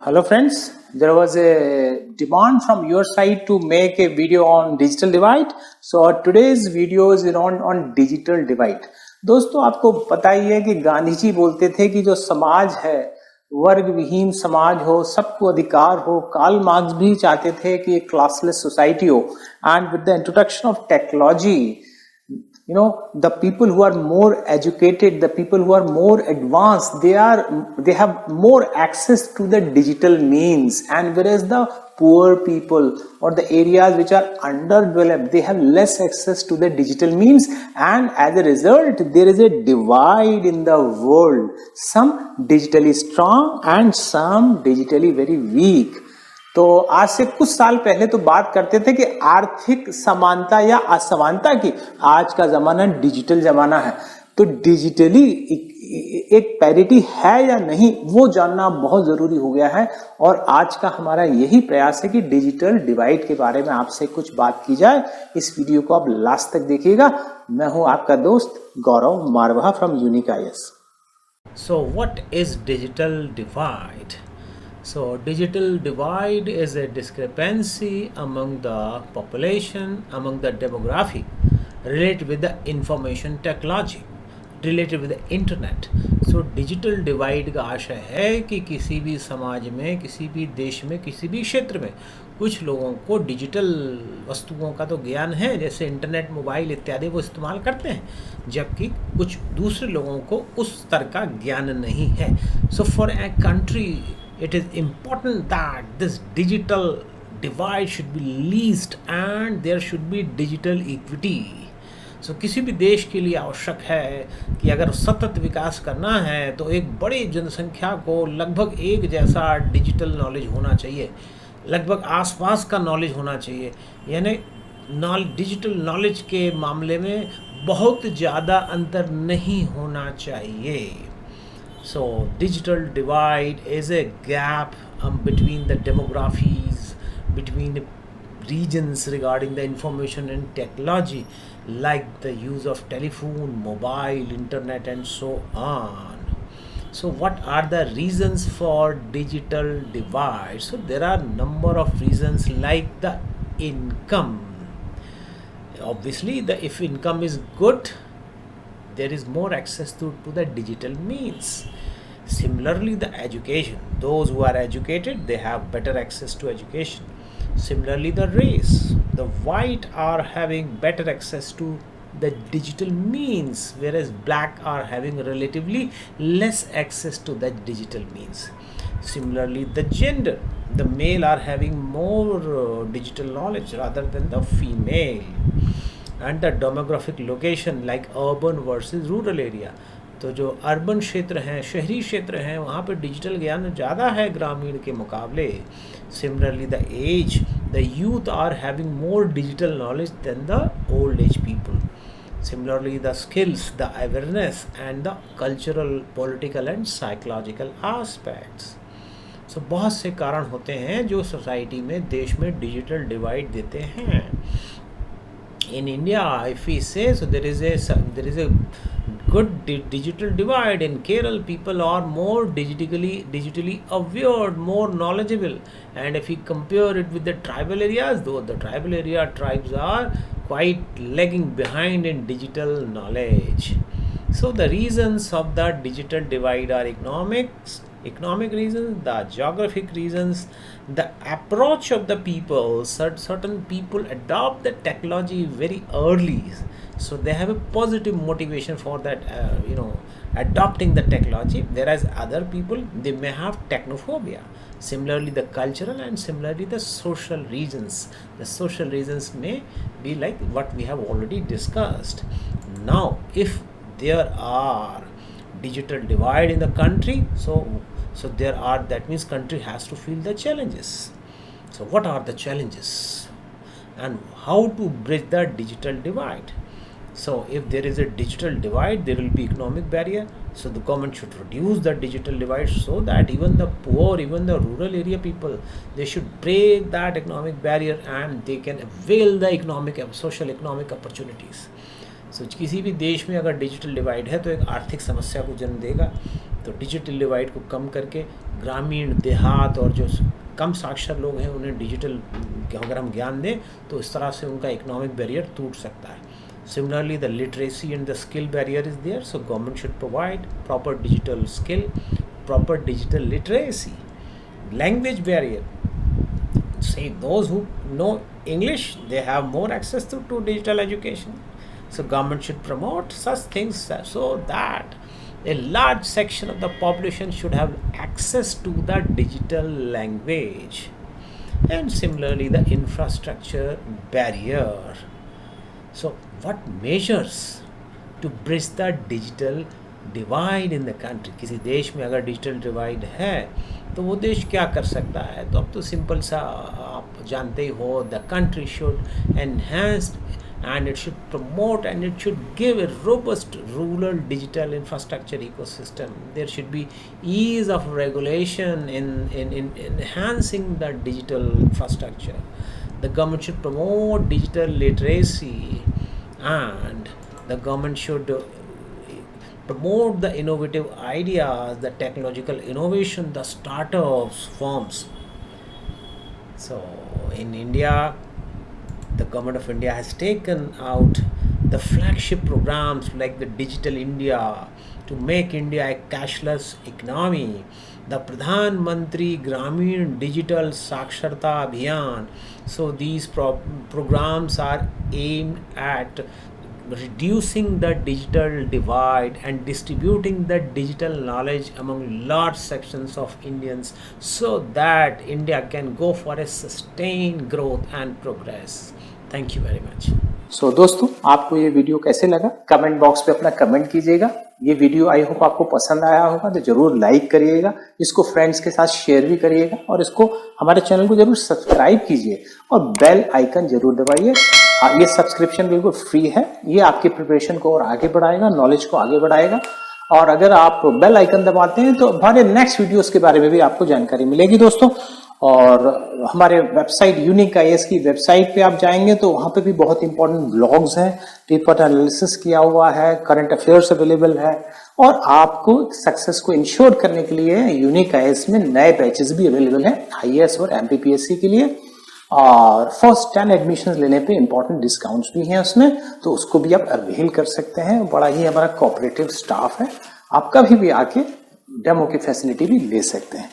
Hello friends, there was a demand from your side to make a video on digital divide. So today's video is on digital divide. दोस्तों आपको पता ही है कि गांधी जी बोलते थे कि जो समाज है वर्ग विहीन समाज हो, सबको अधिकार हो. कार्ल मार्क्स भी चाहते थे कि एक क्लासलेस सोसाइटी हो. And with the introduction of technology, the people who are more educated, the people who are more advanced, they have more access to the digital means, and whereas the poor people or the areas which are underdeveloped, they have less access to the digital means, and as a result there is a divide in the world, some digitally strong and some digitally very weak. तो आज से कुछ साल पहले तो बात करते थे कि आर्थिक समानता या असमानता की. आज का जमाना डिजिटल जमाना है, तो डिजिटली एक पैरिटी है या नहीं वो जानना बहुत जरूरी हो गया है. और आज का हमारा यही प्रयास है कि डिजिटल डिवाइड के बारे में आपसे कुछ बात की जाए. इस वीडियो को आप लास्ट तक देखिएगा. मैं हूं आपका दोस्त Gaurav Marwah from Unique IAS. So what is digital divide? So digital divide is a discrepancy among the population, among the demography related with the information technology, related with the internet. So digital divide का आशय है कि किसी भी समाज में, किसी भी देश में, किसी भी क्षेत्र में कुछ लोगों को डिजिटल वस्तुओं का तो ज्ञान है, जैसे इंटरनेट, मोबाइल इत्यादि वो इस्तेमाल करते हैं, जबकि कुछ दूसरे लोगों को उस स्तर का ज्ञान नहीं है. So for a country it is important that this digital divide should be least and there should be digital equity. So किसी भी देश के लिए आवश्यक है कि अगर सतत विकास करना है तो एक बड़ी जनसंख्या को लगभग एक जैसा डिजिटल नॉलेज होना चाहिए, लगभग आसपास का नॉलेज होना चाहिए. यानी डिजिटल नॉलेज के मामले में बहुत ज़्यादा अंतर नहीं होना चाहिए. So digital divide is a gap between the demographies, between regions regarding the information and technology, like the use of telephone, mobile, internet and so on. So what are the reasons for digital divide? So there are number of reasons, like the income. Obviously if income is good, there is more access to the digital means. Similarly, the education, those who are educated, they have better access to education. Similarly, the race, the white are having better access to the digital means, whereas black are having relatively less access to the digital means. Similarly, the gender, the male are having more digital knowledge rather than the female. And the demographic location, like urban versus rural area, तो जो urban क्षेत्र हैं, शहरी क्षेत्र हैं, वहाँ पर digital ज्ञान ज़्यादा है ग्रामीण के मुकाबले. Similarly the age, the youth are having more digital knowledge than the old age people. Similarly the skills, the awareness and the cultural, political and psychological aspects. So बहुत से कारण होते हैं जो सोसाइटी में, देश में डिजिटल डिवाइड देते हैं. In India, if we say, so there is a good digital divide. In Kerala, people are more digitally aware, more knowledgeable. And if we compare it with the tribal areas, though the tribal area tribes are quite lagging behind in digital knowledge. So the reasons of the digital divide are economic reasons, the geographic reasons, the approach of the people. Certain people adopt the technology very early, so they have a positive motivation for that, adopting the technology, whereas other people, they may have technophobia. Similarly, the cultural and similarly the social reasons. The social reasons may be like what we have already discussed. Now, if there are digital divide in the country, so there are, that means country has to feel the challenges. So what are the challenges and how to bridge the digital divide? So if there is a digital divide, there will be economic barrier. So the government should reduce the digital divide so that even the poor, even the rural area people, they should break that economic barrier and they can avail the social economic opportunities. किसी भी देश में अगर digital divide है तो एक आर्थिक समस्या को जन्म देगा. तो डिजिटल डिवाइड को कम करके ग्रामीण देहात और जो कम साक्षर लोग हैं उन्हें डिजिटल अगर हम ज्ञान दें तो इस तरह से उनका इकोनॉमिक बैरियर टूट सकता है. Similarly, the literacy and the skill barrier is there, so government should provide proper digital skill, proper digital literacy. Language barrier. Say those who know English, they have more access to digital education. So government should promote such things so that a large section of the population should have access to the digital language. And similarly, the infrastructure barrier. So what measures to bridge the digital divide in the country? किसी देश में अगर digital divide है तो वो देश क्या कर सकता है? तो अब तो सिंपल सा आप जानते ही हो, the country should enhance and it should promote and it should give a robust rural digital infrastructure ecosystem. There should be ease of regulation in enhancing the digital infrastructure. The government should promote digital literacy and the government should promote the innovative ideas, the technological innovation, the startups, firms. So in India, the government of India has taken out the flagship programs like the Digital India to make India a cashless economy, the Pradhan Mantri Gramin Digital Saksharta Abhiyan. So these programs are aimed at reducing the digital divide and distributing the digital knowledge among large sections of Indians so that India can go for a sustained growth and progress. Thank you very much. So दोस्तों, आपको ये video कैसे लगा? Comment box पे अपना comment कीजिएगा. ये video I hope आपको पसंद आया होगा तो जरूर लाइक करिएगा, इसको फ्रेंड्स के साथ शेयर भी करिएगा और इसको हमारे चैनल को जरूर सब्सक्राइब कीजिए और बेल आइकन जरूर दबाइए. ये सब्सक्रिप्शन बिल्कुल फ्री है. ये आपकी प्रिपरेशन को और आगे बढ़ाएगा, नॉलेज को आगे बढ़ाएगा. और अगर आप बेल आइकन दबाते हैं तो हमारे नेक्स्ट वीडियोस के बारे में भी आपको जानकारी मिलेगी दोस्तों. और हमारे वेबसाइट यूनिक आईएएस की वेबसाइट पे आप जाएंगे तो वहाँ पे भी बहुत इंपॉर्टेंट ब्लॉग्स हैं, रिपोर्ट एनालिसिस किया हुआ है, करंट अफेयर्स अवेलेबल है और आपको सक्सेस को इंश्योर करने के लिए यूनिक आईएएस में नए बैचेस भी अवेलेबल हैं आईएएस और एमपीपीएससी के लिए. और फर्स्ट 10 एडमिशन लेने पे इंपॉर्टेंट डिस्काउंट्स भी हैं उसमें, तो उसको भी आप अवेल कर सकते हैं. बड़ा ही हमारा कोऑपरेटिव स्टाफ है, आप कभी भी आके डेमो की फैसिलिटी भी ले सकते हैं.